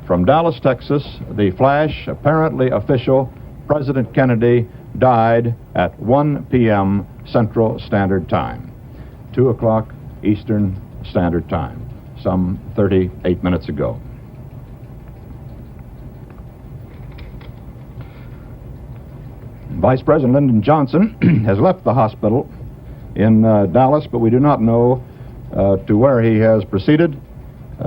From Dallas, Texas, the flash, apparently official, President Kennedy died at 1 p.m. Central Standard Time, 2 o'clock Eastern Standard Time, some 38 minutes ago. Vice President Lyndon Johnson has left the hospital in Dallas, but we do not know to where he has proceeded.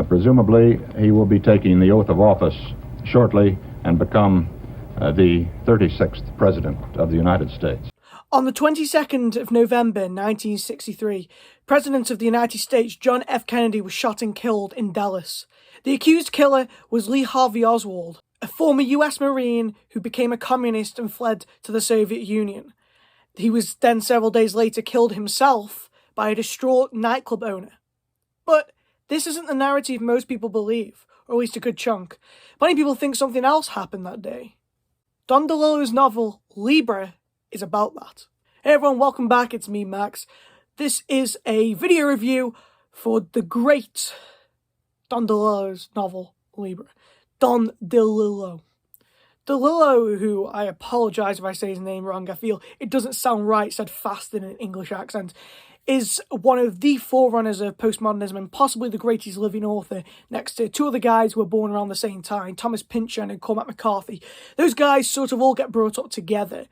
Presumably, he will be taking the oath of office shortly and become the 36th President of the United States. On the 22nd of November 1963, President of the United States John F. Kennedy was shot and killed in Dallas. The accused killer was Lee Harvey Oswald, a former US Marine who became a communist and fled to the Soviet Union. He was then several days later killed himself by a distraught nightclub owner. But this isn't the narrative most people believe, or at least a good chunk. Many people think something else happened that day. Don DeLillo's novel, Libra, is about that. Hey everyone, welcome back, it's me, Max. This is a video review for the great Don DeLillo's novel, Libra. Don DeLillo. DeLillo, who, I apologise if I say his name wrong, I feel it doesn't sound right said fast in an English accent, is one of the forerunners of postmodernism and possibly the greatest living author, next to two other guys who were born around the same time, Thomas Pynchon and Cormac McCarthy. Those guys sort of all get brought up together,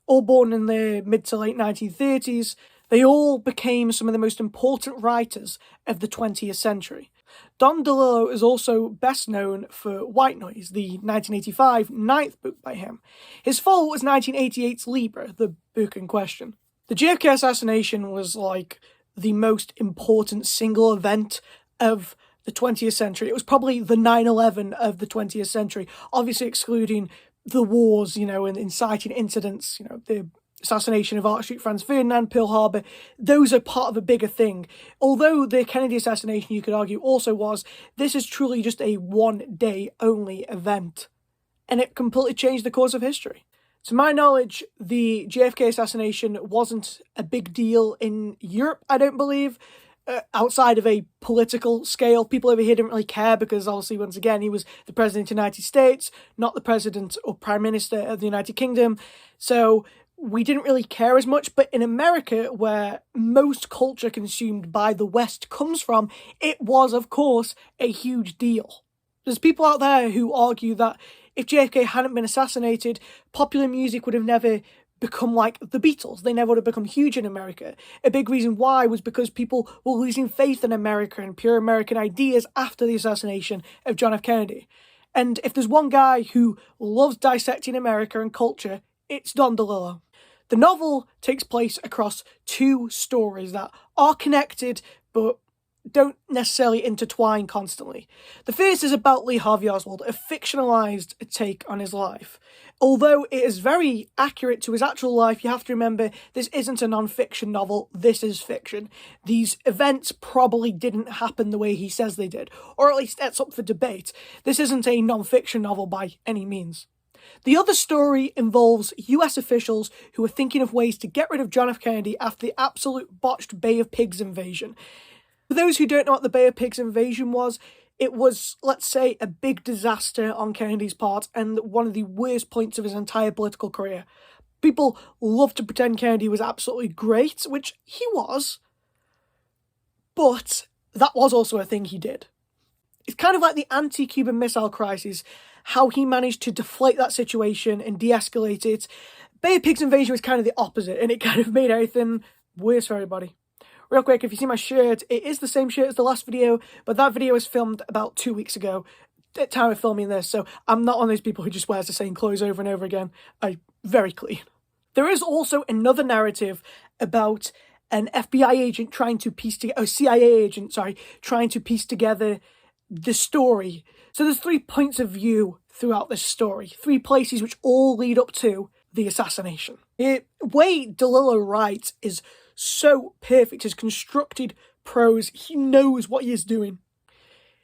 all born in the mid to late 1930s. They all became some of the most important writers of the 20th century. Don DeLillo is also best known for White Noise, the 1985 ninth book by him. His follow was 1988's Libra, the book in question. The JFK assassination was like the most important single event of the 20th century. It was probably the 9/11 of the 20th century, obviously excluding the wars, and inciting incidents, the assassination of Archduke Franz Ferdinand, Pearl Harbor. Those are part of a bigger thing. Although the Kennedy assassination, you could argue, also was, this is truly just a one-day only event. And it completely changed the course of history. To my knowledge, the JFK assassination wasn't a big deal in Europe, I don't believe, outside of a political scale. People over here didn't really care because, obviously, once again, he was the President of the United States, not the President or Prime Minister of the United Kingdom. So we didn't really care as much. But in America, where most culture consumed by the West comes from, it was, of course, a huge deal. There's people out there who argue that if JFK hadn't been assassinated, popular music would have never become like the Beatles. They never would have become huge in America. A big reason why was because people were losing faith in America and pure American ideas after the assassination of John F. Kennedy. And if there's one guy who loves dissecting America and culture, it's Don DeLillo. The novel takes place across two stories that are connected, but don't necessarily intertwine constantly. The first is about Lee Harvey Oswald, a fictionalized take on his life. Although it is very accurate to his actual life, you have to remember this isn't a non-fiction novel, this is fiction. These events probably didn't happen the way he says they did, or at least that's up for debate. This isn't a non-fiction novel by any means. The other story involves US officials who are thinking of ways to get rid of John F. Kennedy after the absolute botched Bay of Pigs invasion. For those who don't know what the Bay of Pigs invasion was, it was, let's say, a big disaster on Kennedy's part and one of the worst points of his entire political career. People love to pretend Kennedy was absolutely great, which he was, but that was also a thing he did. It's kind of like the anti-Cuban Missile Crisis, how he managed to deflate that situation and de-escalate it. Bay of Pigs invasion was kind of the opposite, and it kind of made everything worse for everybody. Real quick, if you see my shirt, it is the same shirt as the last video, but that video was filmed about 2 weeks ago, at the time of filming this, so I'm not one of those people who just wears the same clothes over and over again. I'm very clean. There is also another narrative about an FBI agent trying to piece together, CIA agent, trying to piece together the story. So there's 3 points of view throughout this story, 3 places which all lead up to the assassination. The way DeLillo writes is so perfect. His constructed prose, he knows what he is doing.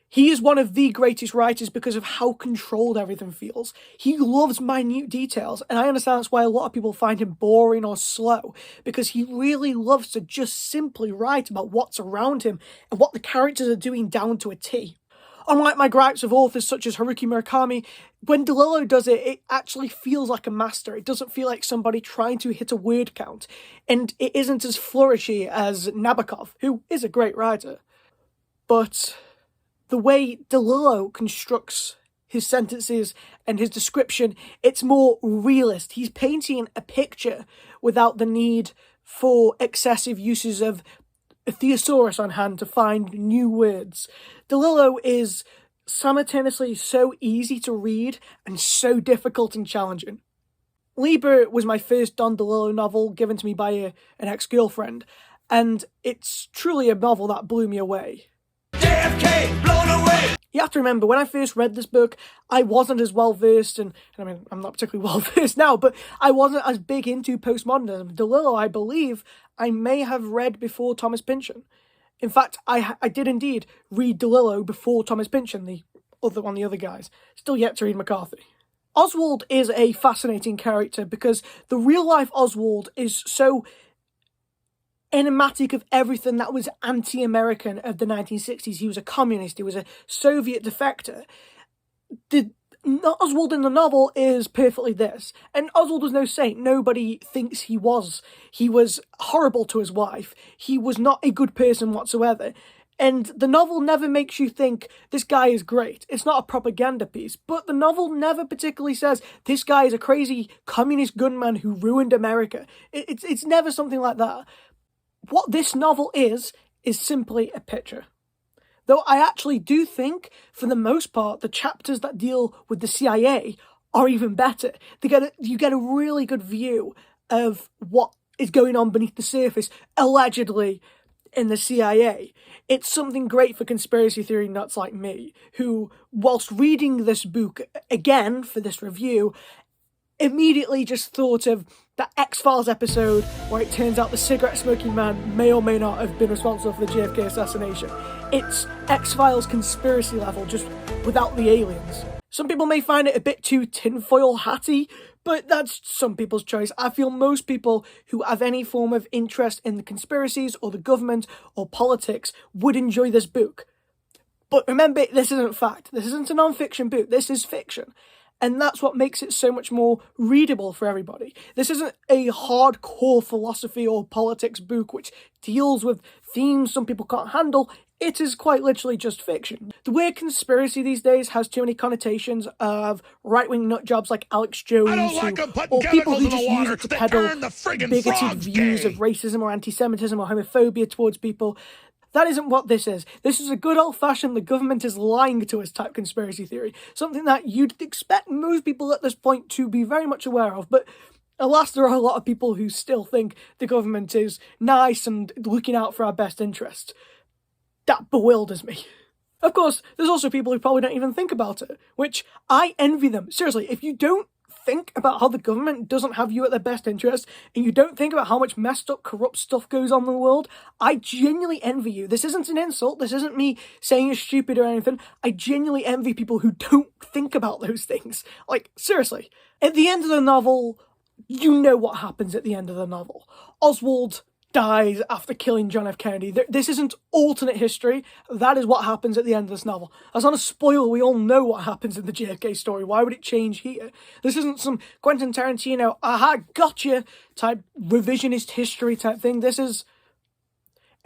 He is one of the greatest writers because of how controlled everything feels. He loves minute details, and I understand that's why a lot of people find him boring or slow, because he really loves to just simply write about what's around him and what the characters are doing down to a T. Unlike my gripes of authors such as Haruki Murakami, when DeLillo does it, it actually feels like a master. It doesn't feel like somebody trying to hit a word count, and it isn't as flourishy as Nabokov, who is a great writer. But the way DeLillo constructs his sentences and his description, it's more realist. He's painting a picture without the need for excessive uses of a thesaurus on hand to find new words. DeLillo is simultaneously so easy to read and so difficult and challenging. Libra was my first Don DeLillo novel given to me by an ex-girlfriend, and it's truly a novel that blew me away. JFK, blown away! You have to remember, when I first read this book, I wasn't as well-versed, and I mean, I'm not particularly well-versed now, but I wasn't as big into postmodernism. DeLillo, I believe, I may have read before Thomas Pynchon. In fact, I did indeed read DeLillo before Thomas Pynchon, the other guys. Still yet to read McCarthy. Oswald is a fascinating character because the real-life Oswald is so enigmatic of everything that was anti-American of the 1960s. He was a communist, he was a Soviet defector. Oswald in the novel is perfectly this. And Oswald was no saint. Nobody thinks he was. He was horrible to his wife. He was not a good person whatsoever. And the novel never makes you think, this guy is great. It's not a propaganda piece. But the novel never particularly says, this guy is a crazy communist gunman who ruined America. It's never something like that. What this novel is simply a picture. Though I actually do think, for the most part, the chapters that deal with the CIA are even better. You get a really good view of what is going on beneath the surface, allegedly, in the CIA. It's something great for conspiracy theory nuts like me, who, whilst reading this book again for this review, immediately just thought of that X-Files episode where it turns out the cigarette-smoking man may or may not have been responsible for the JFK assassination. It's X-Files conspiracy level, just without the aliens. Some people may find it a bit too tinfoil hatty, but that's some people's choice. I feel most people who have any form of interest in the conspiracies or the government or politics would enjoy this book. But remember, this isn't fact. This isn't a non-fiction book. This is fiction. And that's what makes it so much more readable for everybody. This isn't a hardcore philosophy or politics book which deals with themes some people can't handle. It is quite literally just fiction. The weird conspiracy these days has too many connotations of right-wing nutjobs like Alex Jones, or people who just use it to peddle bigoted views of racism or anti-Semitism or homophobia towards people. That isn't what this is. This is a good old-fashioned the government is lying to us type conspiracy theory. Something that you'd expect most people at this point to be very much aware of, but alas, there are a lot of people who still think the government is nice and looking out for our best interests. That bewilders me. Of course, there's also people who probably don't even think about it, which I envy them. Seriously, if you don't think about how the government doesn't have you at their best interest, and you don't think about how much messed up, corrupt stuff goes on in the world, I genuinely envy you. This isn't an insult. This isn't me saying you're stupid or anything. I genuinely envy people who don't think about those things. Like, seriously. At the end of the novel, you know what happens at the end of the novel. Oswald dies after killing John F. Kennedy. This isn't alternate history. That is what happens at the end of this novel. That's not a spoiler. We all know what happens in the JFK story. Why would it change here? This isn't some Quentin Tarantino, aha, gotcha type revisionist history type thing. This is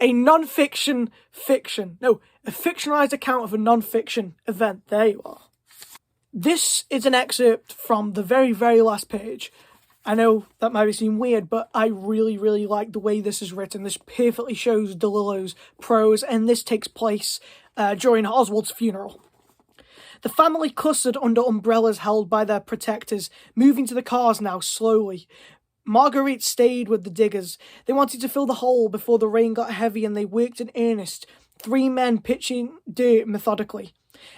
a non-fiction fiction. No, a fictionalized account of a non-fiction event. There you are. This is an excerpt from the very, very last page. I know that might seem weird, but I really, really like the way this is written. This perfectly shows DeLillo's prose, and this takes place during Oswald's funeral. The family clustered under umbrellas held by their protectors, moving to the cars now slowly. Marguerite stayed with the diggers. They wanted to fill the hole before the rain got heavy, and they worked in earnest, 3 men pitching dirt methodically.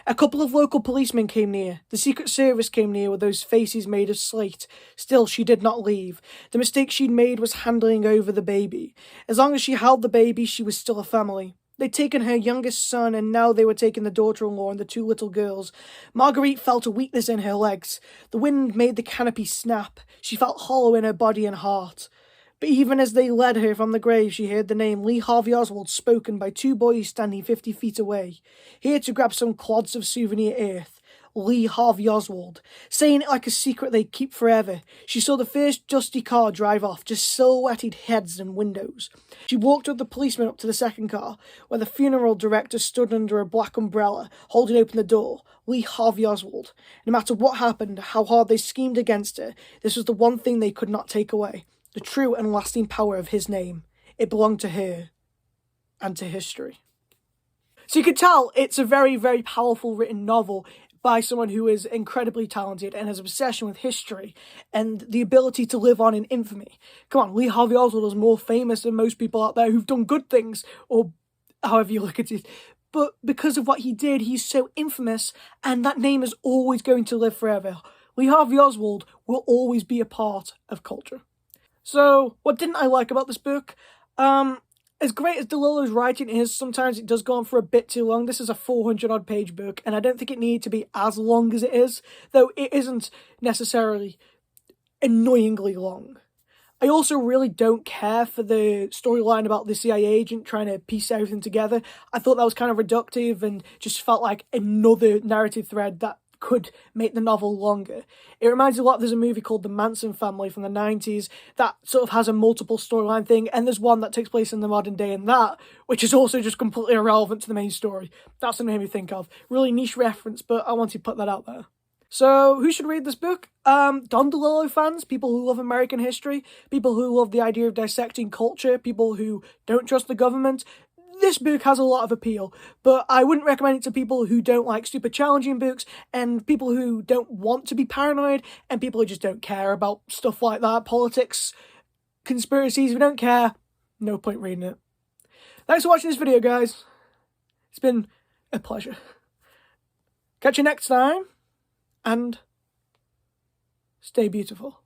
A couple of local policemen came near. The Secret Service came near with those faces made of slate. Still, she did not leave. The mistake she'd made was handing over the baby. As long as she held the baby, she was still a family. They'd taken her youngest son, and now they were taking the daughter-in-law and the 2 little girls. Marguerite felt a weakness in her legs. The wind made the canopy snap. She felt hollow in her body and heart. But even as they led her from the grave, she heard the name Lee Harvey Oswald spoken by two boys standing 50 feet away, here to grab some clods of souvenir earth. Lee Harvey Oswald, saying it like a secret they'd keep forever. She saw the first dusty car drive off, just silhouetted heads and windows. She walked with the policeman up to the second car, where the funeral director stood under a black umbrella, holding open the door. Lee Harvey Oswald. No matter what happened, how hard they schemed against her, this was the one thing they could not take away. The true and lasting power of his name. It belonged to her. And to history. So you could tell it's a very, very powerful written novel by someone who is incredibly talented and has an obsession with history and the ability to live on in infamy. Come on, Lee Harvey Oswald is more famous than most people out there who've done good things, or however you look at it. But because of what he did, he's so infamous, and that name is always going to live forever. Lee Harvey Oswald will always be a part of culture. So, what didn't I like about this book? As great as DeLillo's writing is, sometimes it does go on for a bit too long. This is a 400-odd page book, and I don't think it needed to be as long as it is, though it isn't necessarily annoyingly long. I also really don't care for the storyline about the CIA agent trying to piece everything together. I thought that was kind of reductive and just felt like another narrative thread that could make the novel longer. It reminds me a lot, there's a movie called The Manson Family from the 90s that sort of has a multiple storyline thing, and there's one that takes place in the modern day in that, which is also just completely irrelevant to the main story. That's what it made me think of. Really niche reference, but I wanted to put that out there. So, who should read this book? Don DeLillo fans, people who love American history, people who love the idea of dissecting culture, people who don't trust the government. This book has a lot of appeal, but I wouldn't recommend it to people who don't like super challenging books, and people who don't want to be paranoid, and people who just don't care about stuff like that, politics, conspiracies. If you don't care, no point reading it. Thanks for watching this video, guys. It's been a pleasure. Catch you next time, and stay beautiful.